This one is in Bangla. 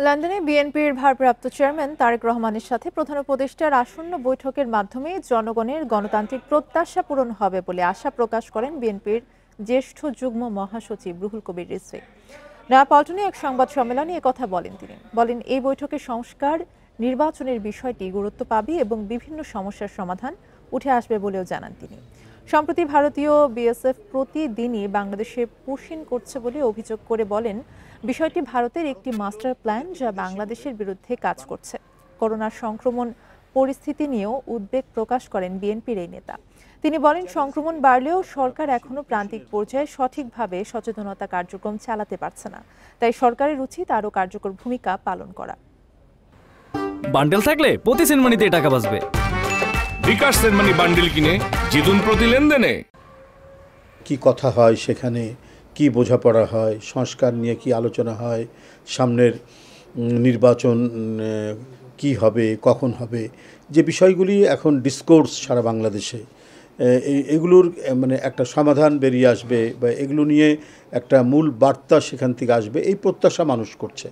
লন্ডনে বিএনপির ভারপ্রাপ্ত চেয়ারম্যান তারেক রহমানের সাথে প্রধান উপদেষ্টার আসন্ন বৈঠকের মাধ্যমে জনগণের গণতান্ত্রিক প্রত্যাশা পূরণ হবে বলে আশা প্রকাশ করেন বিএনপির জ্যেষ্ঠ যুগ্ম মহাসচিব রুহুল কবির রিজভী। নয়াপল্টনে এক সংবাদ সম্মেলনে একথা বলেন তিনি। বলেন, এই বৈঠকে সংস্কার, নির্বাচনের বিষয়টি গুরুত্ব পাবে এবং বিভিন্ন সমস্যার সমাধান উঠে আসবে বলেও জানান তিনি। সম্প্রতি ভারতীয় বিএসএফ প্রতিদিনই বাংলাদেশে পুশিং করছে বলে অভিযোগ করে বলেন, বিষয়টি ভারতের একটি মাস্টার প্ল্যান যা বাংলাদেশের বিরুদ্ধে কাজ করছে। করোনা সংক্রমণ পরিস্থিতি নিয়েও উদ্বেগ প্রকাশ করেন বিএনপির এই নেতা। তিনি বলেন, সংক্রমণ বাড়লেও সরকার এখনো প্রান্তিক পর্যায়ে সঠিকভাবে সচেতনতা কার্যক্রম চালাতে পারছে না। তাই সরকারের উচিত আরও কার্যকর ভূমিকা পালন করা। বান্ডেল থাকলে প্রতি সেনমানিতে টাকা বাঁচবে। বিকাশ সেনমানি বান্ডেল কিনে জিতুন প্রতি লেনদেনে। কি কথা হয় সেখানে, কি বোঝাপড়া হয়, সংস্কার নিয়ে কি আলোচনা হয়, সামনের নির্বাচন কি হবে, কখন হবে, যে বিষয়গুলি এখন ডিসকোর্স সারা বাংলাদেশে, এগুলোর মানে একটা সমাধান বেরিয়ে আসবে বা এগুলো নিয়ে একটা মূল বার্তা সেখান থেকে আসবে, এই প্রত্যাশা মানুষ করছে।